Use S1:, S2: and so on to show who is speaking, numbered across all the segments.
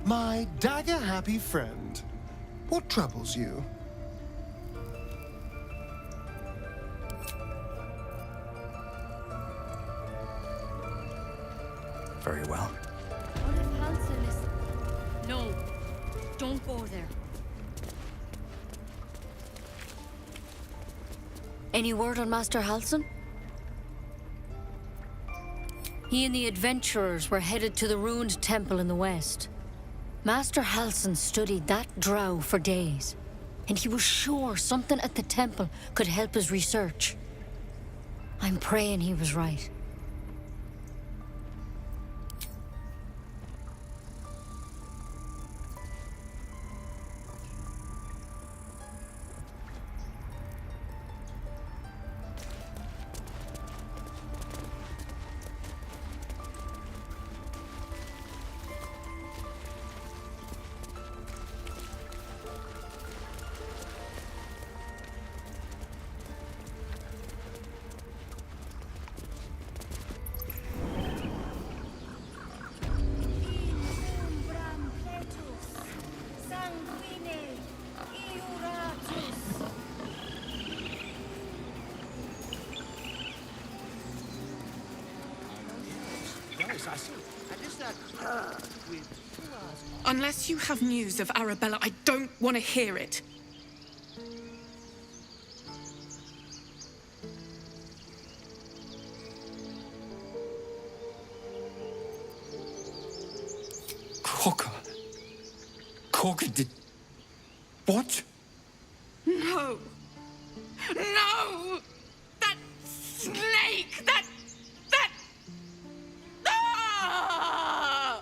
S1: My dagger-happy friend, what troubles you?
S2: Very well.
S3: What if Halsin is... No, don't go there. Any word on Master Halsin? He and the adventurers were headed to the ruined temple in the west. Master Halsin studied that drow for days, and he was sure something at the temple could help his research. I'm praying he was right.
S4: Unless you have news of Arabella, I don't want to hear it.
S2: Corker did... What?
S4: No! No! That snake! That... Ah!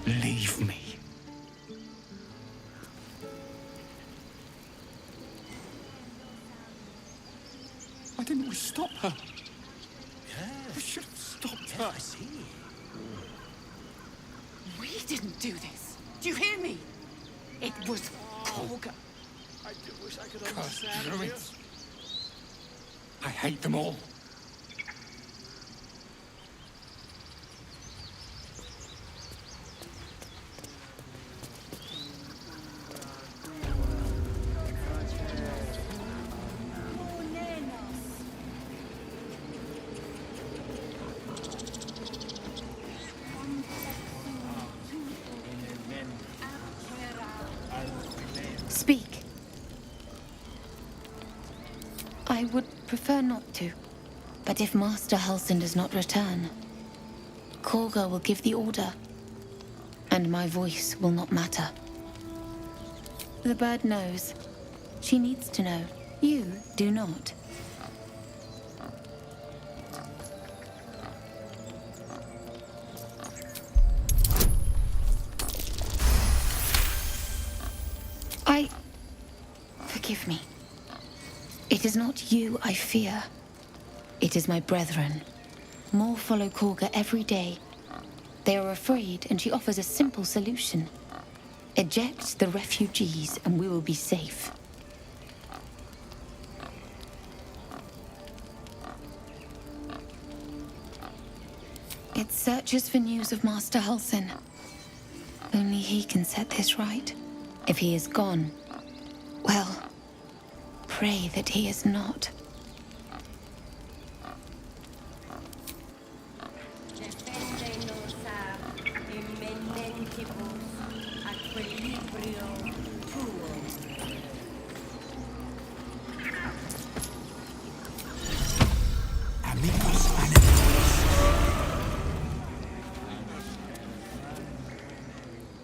S2: Leave me. Why didn't we stop her?
S1: Yeah.
S2: We should have stopped
S1: Yeah,
S2: her.
S1: I see.
S4: We didn't do this. Do you hear me? It was Korga.
S1: I do wish I could
S2: Cursed
S1: understand you.
S2: druids. I hate them all.
S5: Speak. I would prefer not to. But if Master Halsin does not return, Korga will give the order, and my voice will not matter. The bird knows. She needs to know. You do not. Forgive me. It is not you I fear. It is my brethren. More follow Korga every day. They are afraid, and she offers a simple solution. Eject the refugees, and we will be safe. It searches for news of Master Halsin. Only he can set this right. If he is gone, well, pray that he is not.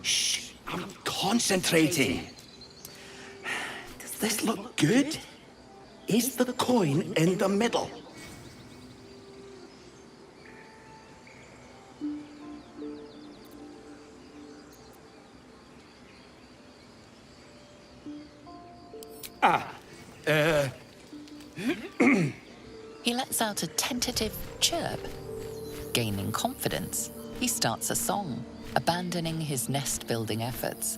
S2: Shh, I'm concentrating. Does this look good? Is the coin in the middle?
S6: He lets out a tentative chirp, gaining confidence. He starts a song, abandoning his nest-building efforts.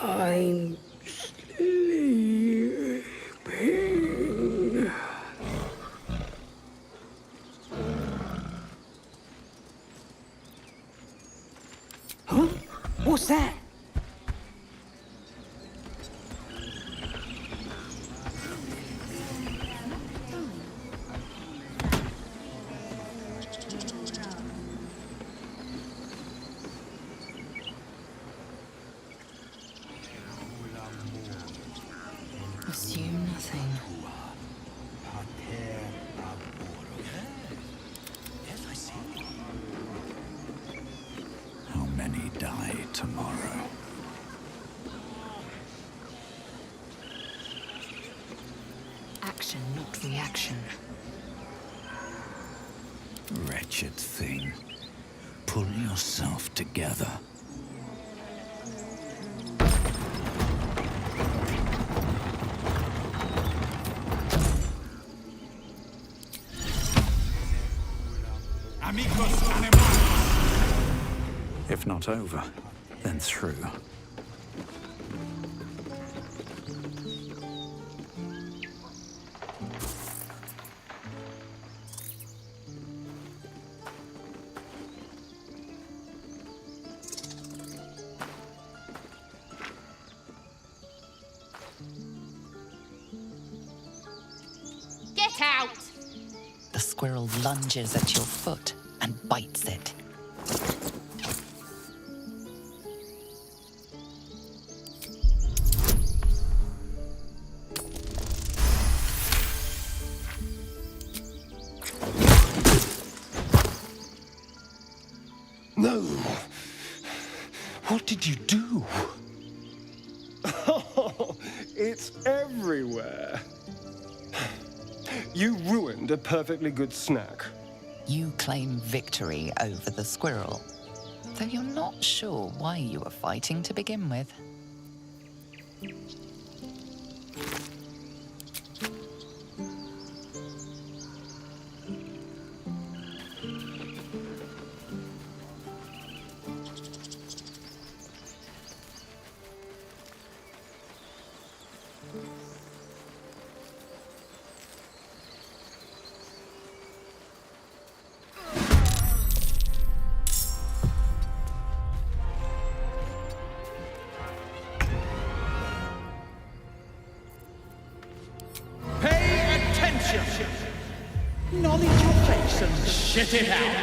S2: I'm sleeping. Huh? What's that?
S6: Assume nothing.
S2: Yes, I see.
S7: How many die tomorrow?
S4: Action, not reaction.
S7: Wretched thing. Pull yourself together. If not over, then through.
S4: Get out!
S6: The squirrel lunges at your foot and bites it.
S1: No! What did you do? Oh, it's everywhere. You ruined a perfectly good snack.
S6: You claim victory over the squirrel, though you're not sure why you were fighting to begin with.
S2: Knowledge your face and shit it out.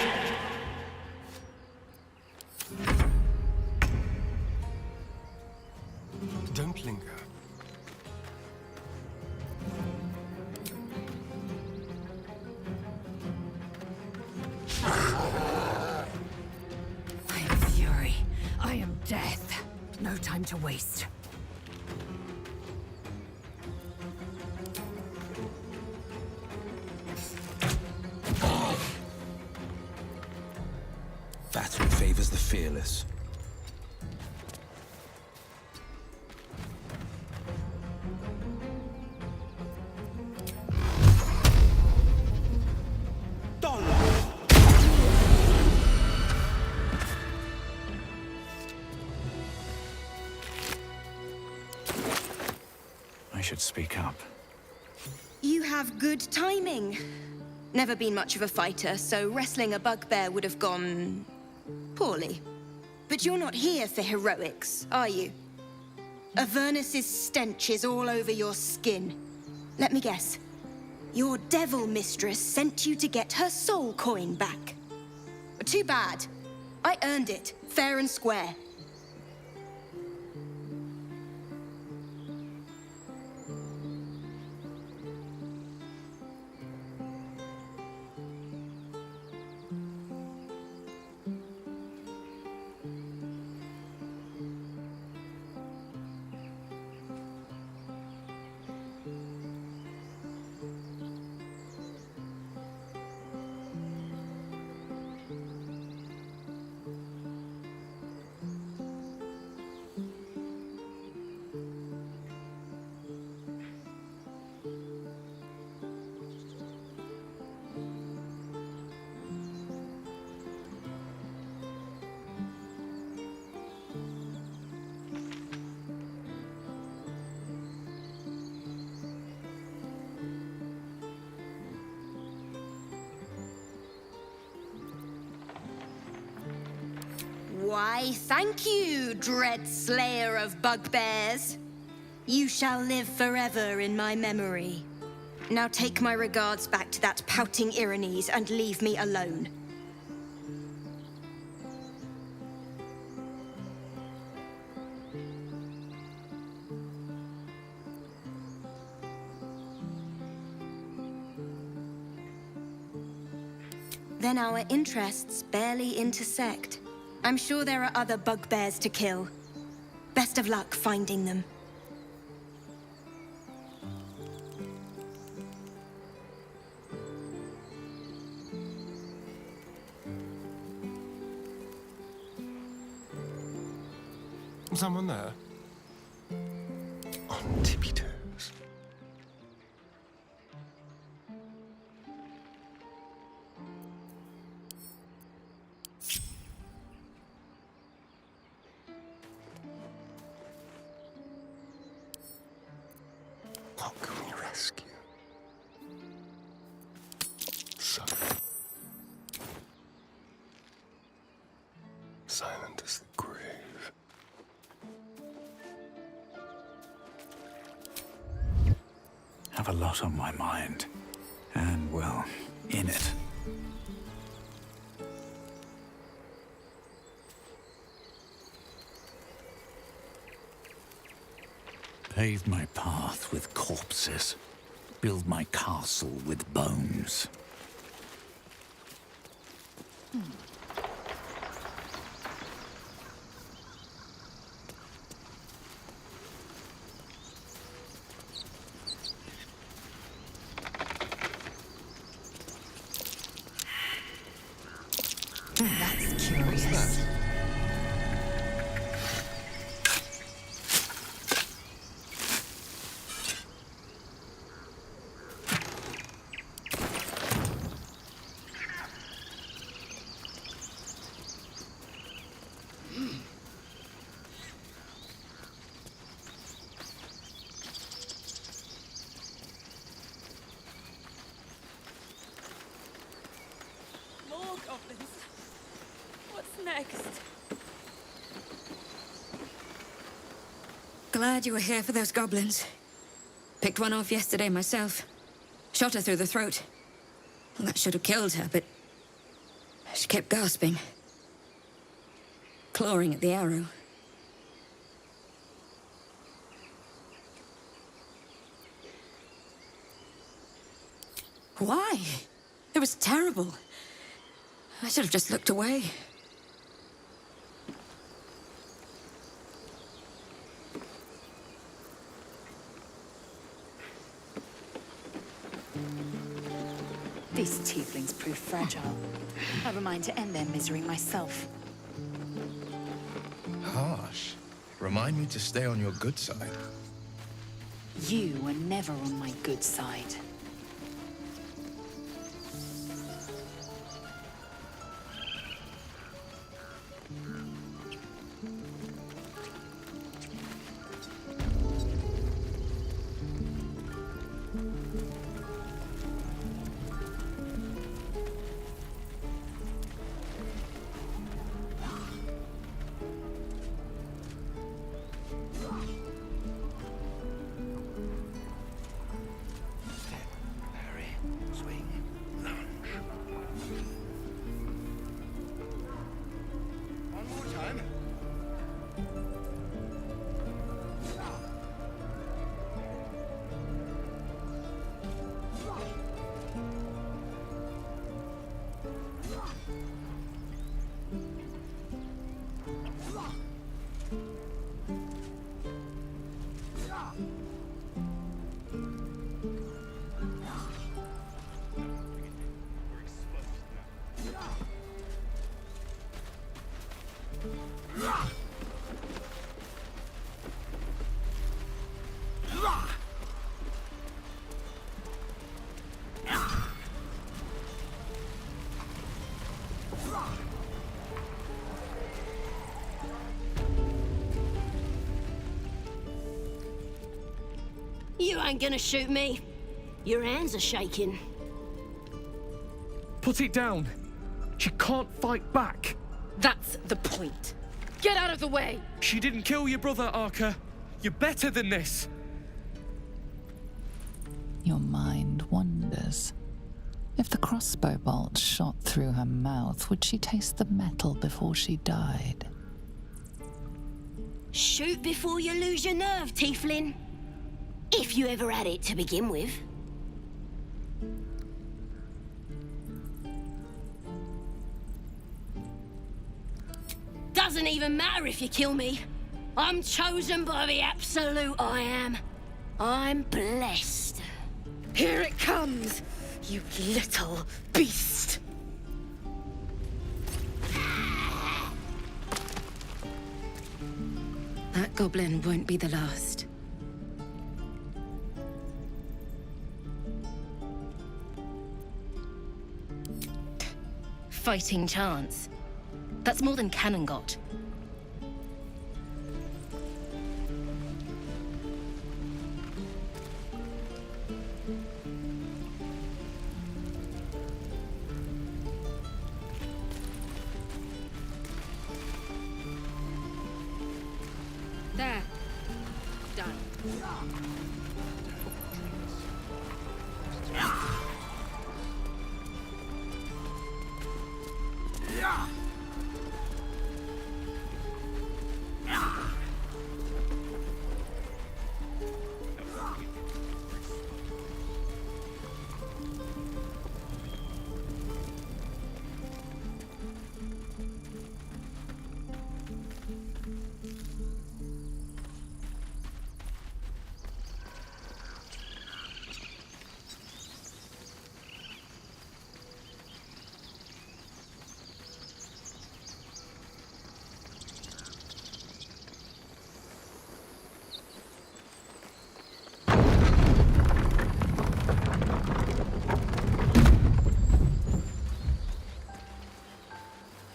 S1: Don't linger.
S4: I am fury. I am death. No time to waste.
S7: Battle favors the fearless. I should speak up.
S8: You have good timing. Never been much of a fighter, so wrestling a bugbear would have gone poorly. But you're not here for heroics, are you? Avernus's stench is all over your skin. Let me guess. Your devil mistress sent you to get her soul coin back. Too bad. I earned it, fair and square. Why, thank you, dread slayer of bugbears. You shall live forever in my memory. Now take my regards back to that pouting Irenes and leave me alone. Then our interests barely intersect. I'm sure there are other bugbears to kill. Best of luck finding them.
S1: Someone there? On tippy toes. What can we rescue? So silent as the grave.
S7: Have a lot on my mind. And, well, in it. Pave my path with corpses. Build my castle with bones.
S4: That's curious.
S9: More goblins. What's next?
S10: Glad you were here for those goblins. Picked one off yesterday myself. Shot her through the throat. Well, that should have killed her, but she kept gasping. Clawing at the arrow. Why? It was terrible. I should have just looked away.
S4: These tieflings prove fragile. Have a mind to end their misery myself.
S11: Harsh. Remind me to stay on your good side.
S4: You were never on my good side.
S12: You ain't gonna shoot me. Your hands are shaking.
S13: Put it down. She can't fight back.
S9: That's the point. Get out of the way!
S13: She didn't kill your brother, Arca. You're better than this.
S6: Your mind wanders. If the crossbow bolt shot through her mouth, would she taste the metal before she died?
S12: Shoot before you lose your nerve, Tiefling. If you ever had it to begin with. Doesn't even matter if you kill me. I'm chosen by the Absolute I am. I'm blessed.
S9: Here it comes, you little beast!
S10: That goblin won't be the last.
S9: Fighting chance. That's more than Cannon got.
S10: There. Done.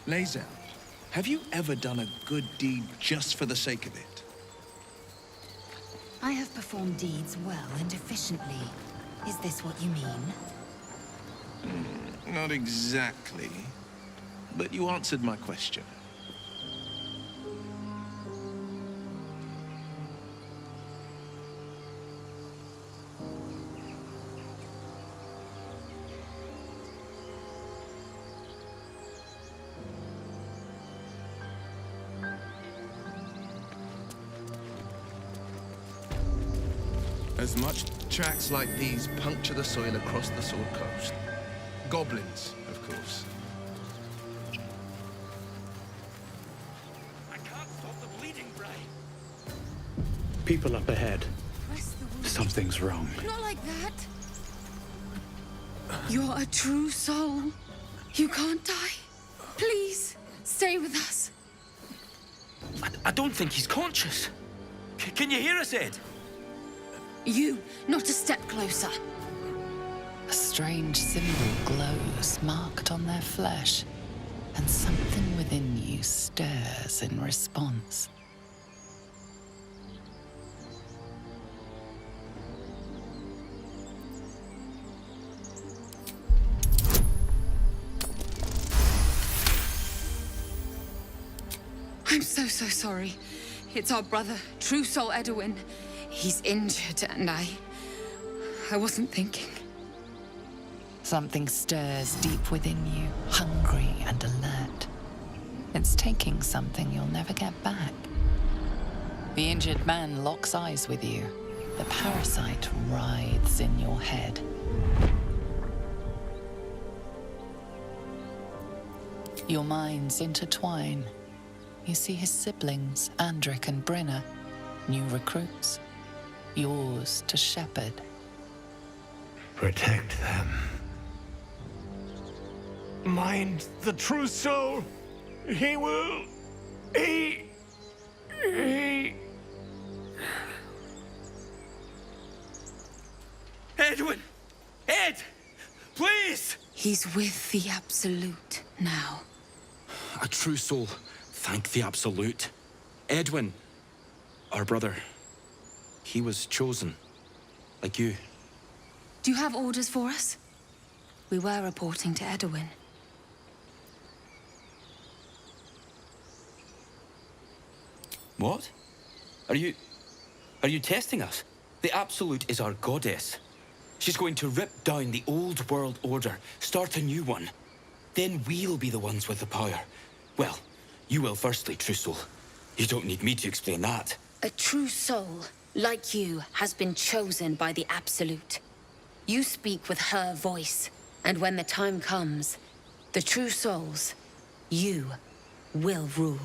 S11: Lae'zel, have you ever done a good deed just for the sake of it?
S4: I have performed deeds well and efficiently. Is this what you mean?
S11: Not exactly, but you answered my question. As much tracks like these puncture the soil across the Sword Coast. Goblins, of course.
S13: I can't stop the bleeding, Bray. People up ahead. Something's wrong.
S9: Not like that! You're a true soul. You can't die. Please, stay with us.
S13: I don't think he's conscious. Can you hear us, Ed?
S9: You, not a step closer.
S6: A strange symbol glows, marked on their flesh, and something within you stirs in response.
S9: I'm so sorry. It's our brother, True Soul Edwin. He's injured and I wasn't thinking.
S6: Something stirs deep within you, hungry and alert. It's taking something you'll never get back. The injured man locks eyes with you. The parasite writhes in your head. Your minds intertwine. you see his siblings, Andric and Brenna, new recruits. Yours to shepherd.
S14: Protect them.
S15: Mind the true soul. He will... He...
S13: Edwin! Ed! Please!
S9: He's with the Absolute now.
S13: A true soul. Thank the Absolute. Edwin, our brother, he was chosen. Like you.
S9: Do you have orders for us? We were reporting to Edwin.
S13: What? Are you testing us? The Absolute is our goddess. She's going to rip down the old world order, start a new one. Then we'll be the ones with the power. Well, you will firstly, true soul. You don't need me to explain that.
S3: A true soul, like you, has been chosen by the Absolute. You speak with her voice, and when the time comes, the true souls, you will rule.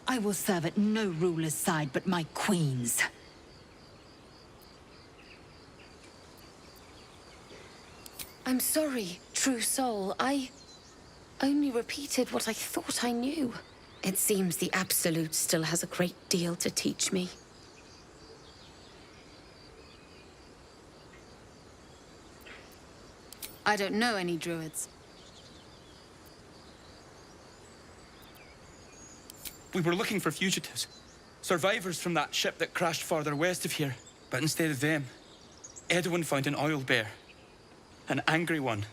S4: I will serve at no ruler's side but my queen's.
S3: I'm sorry, true soul. I only repeated what I thought I knew. It seems the Absolute still has a great deal to teach me.
S9: I don't know any druids.
S13: We were looking for fugitives. Survivors from that ship that crashed farther west of here. But instead of them, Edwin found an oil bear. An angry one.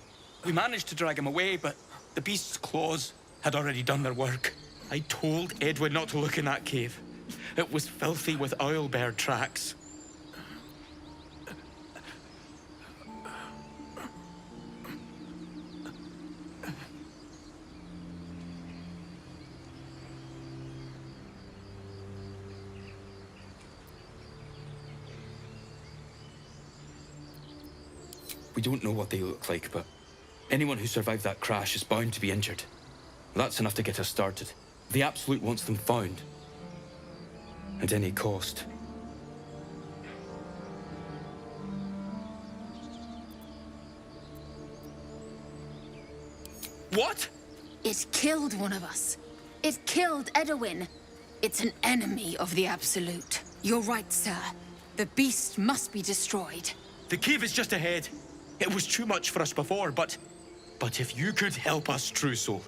S13: We managed to drag him away, but the beast's claws had already done their work. I told Edwin not to look in that cave. It was filthy with oil bear tracks. We don't know what they look like, but anyone who survived that crash is bound to be injured. That's enough to get us started. The Absolute wants them found. At any cost. What?
S3: It killed one of us. It killed Edwin. It's an enemy of the Absolute.
S9: You're right, sir. The beast must be destroyed.
S13: The cave is just ahead. It was too much for us before, but if you could help us, true soul,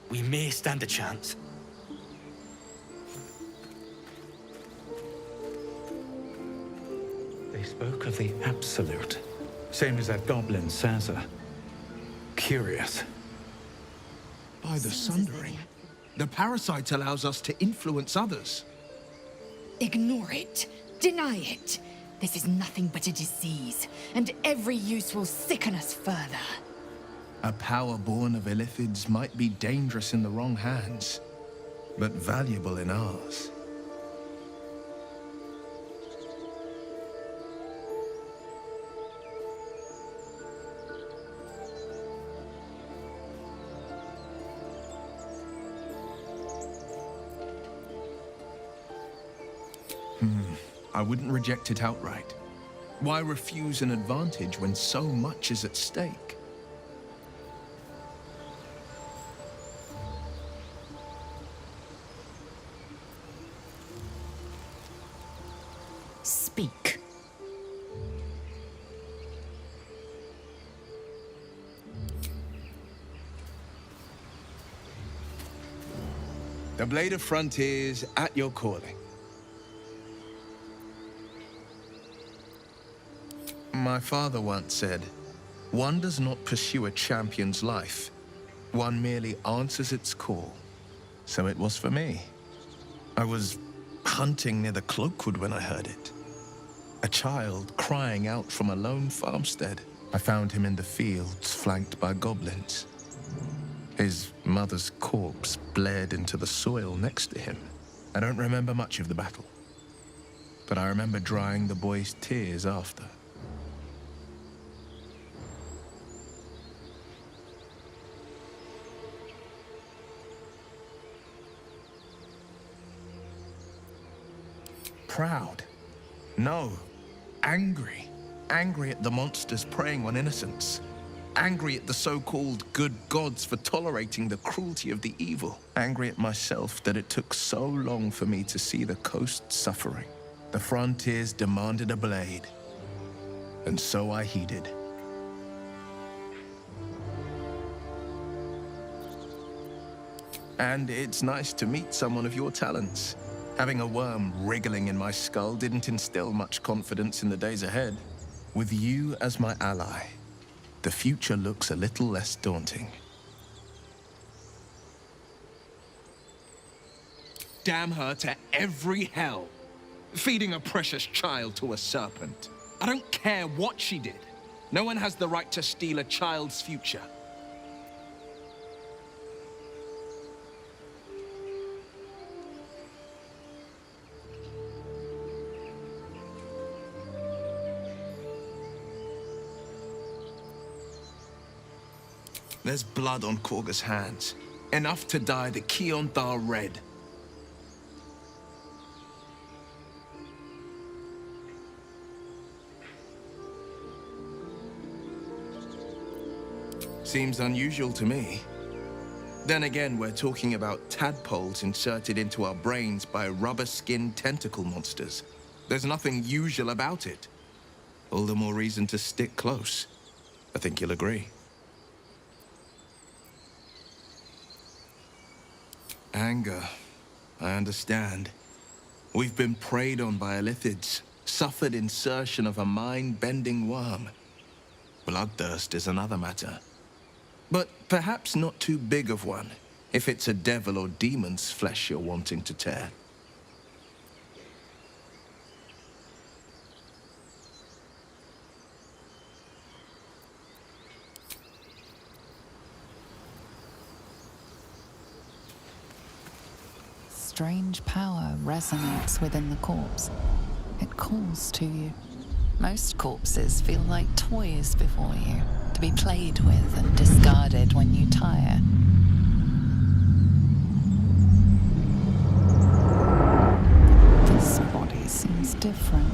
S13: we may stand a chance.
S7: They spoke of the Absolute. Same as that goblin, Sazza. Curious.
S11: By the Sundering, the parasite allows us to influence others.
S4: Ignore it. Deny it. This is nothing but a disease, and every use will sicken us further.
S11: A power born of Illithids might be dangerous in the wrong hands, but valuable in ours. I wouldn't reject it outright. Why refuse an advantage when so much is at stake?
S4: Speak.
S11: The Blade of Frontiers at your calling. My father once said, one does not pursue a champion's life. One merely answers its call. So it was for me. I was hunting near the Cloakwood when I heard it. A child crying out from a lone farmstead. I found him in the fields, flanked by goblins. His mother's corpse bled into the soil next to him. I don't remember much of the battle, but I remember drying the boy's tears after. proud. No, angry. Angry at the monsters preying on innocents. Angry at the so-called good gods for tolerating the cruelty of the evil. Angry at myself that it took so long for me to see the coast suffering. The frontiers demanded a blade, and so I heeded. And it's nice to meet someone of your talents. Having a worm wriggling in my skull didn't instill much confidence in the days ahead. With you as my ally, the future looks a little less daunting.
S14: Damn her to every hell. Feeding a precious child to a serpent. I don't care what she did. No one has the right to steal a child's future.
S11: There's blood on Korga's hands. Enough to dye the Keon Thar red. Seems unusual to me. Then again, we're talking about tadpoles inserted into our brains by rubber-skinned tentacle monsters. There's nothing usual about it. All the more reason to stick close. I think you'll agree. Anger. I understand. We've been preyed on by elithids, suffered insertion of a mind-bending worm. Bloodthirst is another matter. But perhaps not too big of one, if it's a devil or demon's flesh you're wanting to tear.
S6: Strange power resonates within the corpse. It calls to you. Most corpses feel like toys before you, to be played with and discarded when you tire. This body seems different.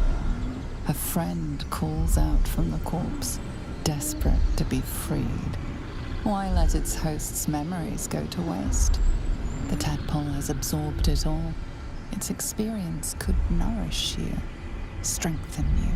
S6: A friend calls out from the corpse, desperate to be freed. Why let its host's memories go to waste? The tadpole has absorbed it all. Its experience could nourish you, strengthen you.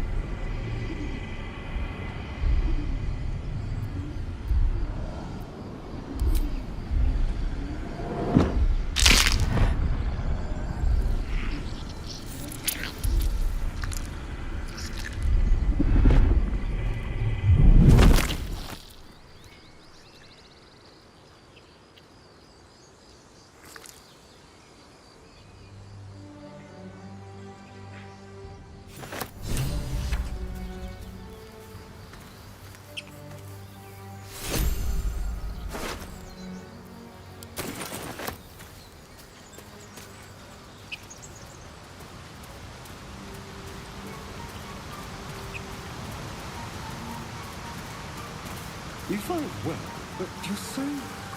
S1: You fight well, but you're so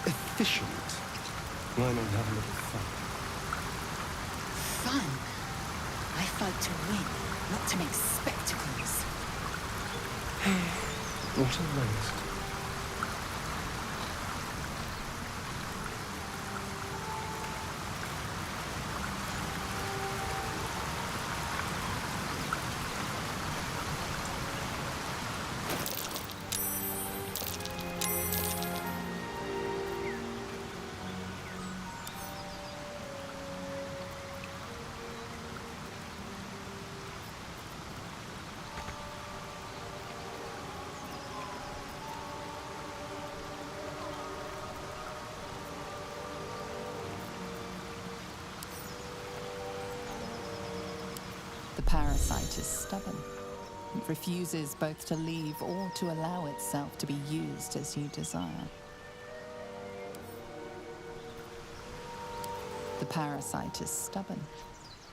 S1: efficient. Why not have a little fun?
S4: Fun? I fight to win, not to make spectacles.
S1: What a waste.
S6: The parasite is stubborn. It refuses both to leave or to allow itself to be used as you desire. The parasite is stubborn.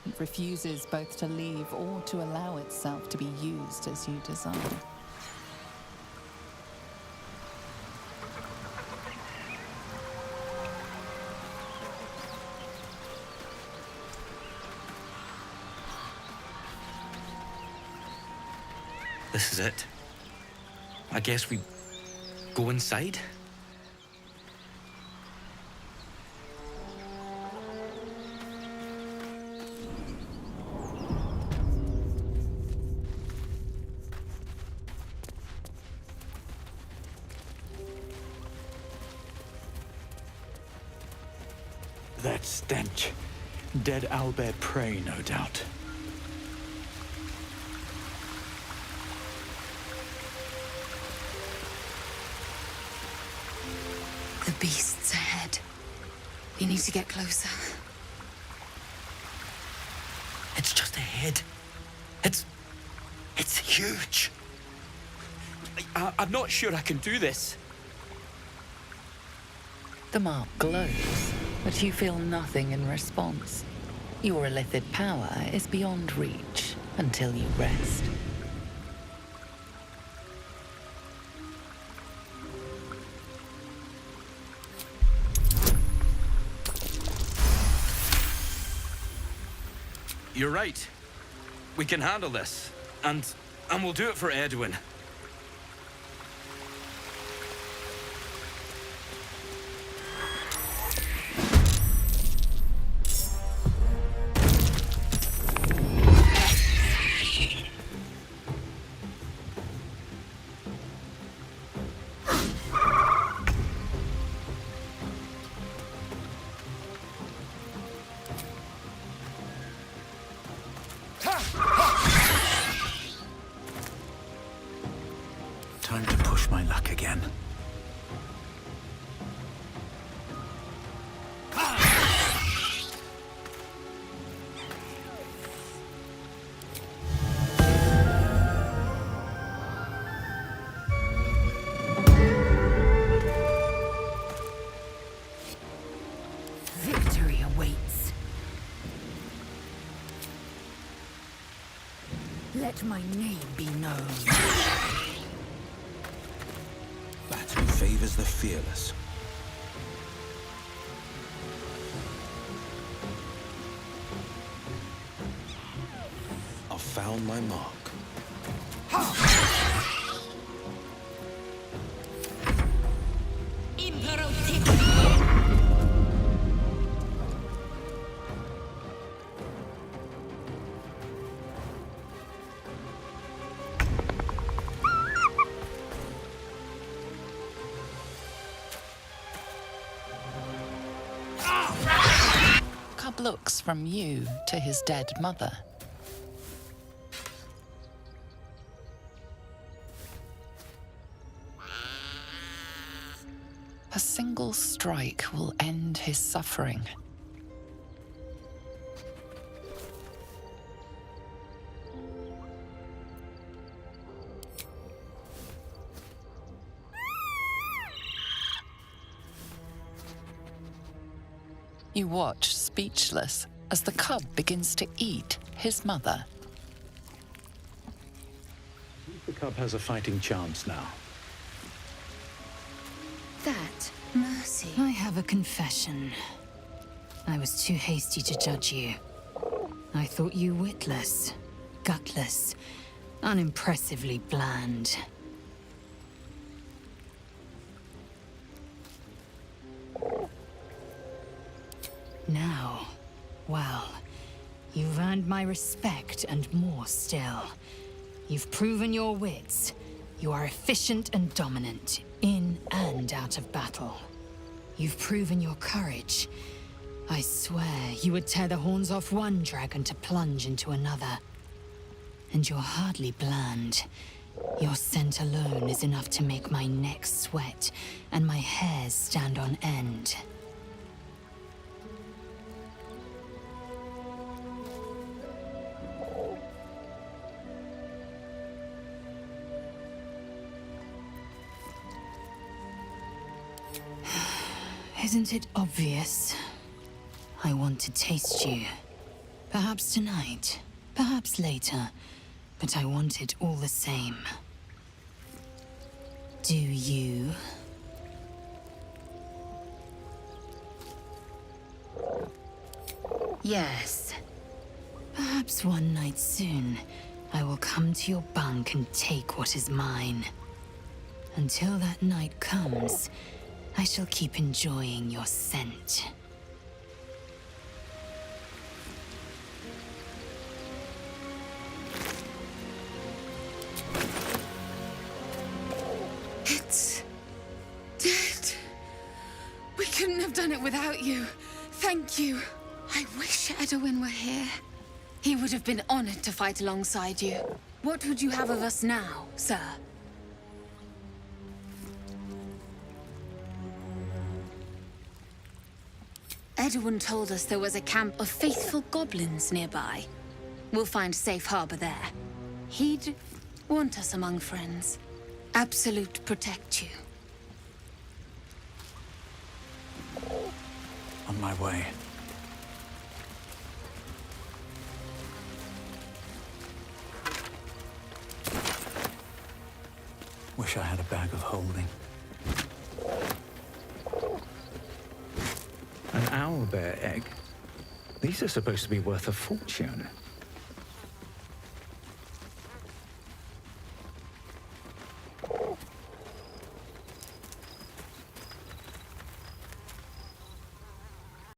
S6: It refuses both to leave or to allow itself to be used as you desire.
S13: This is it. I guess we go inside?
S7: That stench. Dead owlbear prey, no doubt.
S9: The beast's ahead. You need to get closer.
S13: It's just ahead. It's huge. I'm not sure I can do this.
S6: The mark glows, but you feel nothing in response. Your illithid power is beyond reach until you rest.
S13: You're right. We can handle this. And we'll do it for Edwin.
S7: Time to push my luck again.
S4: Victory awaits. Let my name be known.
S16: Battle favors the fearless. I've found my mark.
S6: Cub looks from you to his dead mother. A single strike will end his suffering. You watch, speechless, as the cub begins to eat his mother.
S7: The cub has a fighting chance now.
S4: That
S9: Mercy.
S4: I have a confession. I was too hasty to judge you. I thought you witless, gutless, unimpressively bland. Now, well, you've earned my respect and more still. You've proven your wits. You are efficient and dominant, in and out of battle. You've proven your courage. I swear you would tear the horns off one dragon to plunge into another. And you're hardly bland. Your scent alone is enough to make my neck sweat and my hairs stand on end. Isn't it obvious? I want to taste you. Perhaps tonight, perhaps later, but I want it all the same. Do you?
S9: Yes.
S4: Perhaps one night soon, I will come to your bunk and take what is mine. Until that night comes, I shall keep enjoying your scent.
S9: It's dead. We couldn't have done it without you. Thank you. I wish Edwin were here. He would have been honored to fight alongside you. What would you have of us now, sir? Edwin told us there was a camp of faithful goblins nearby. We'll find safe harbor there. He'd want us among friends. Absolute protect you.
S7: On my way. Wish I had a bag of holding.
S17: An owlbear egg? These are supposed to be worth a fortune.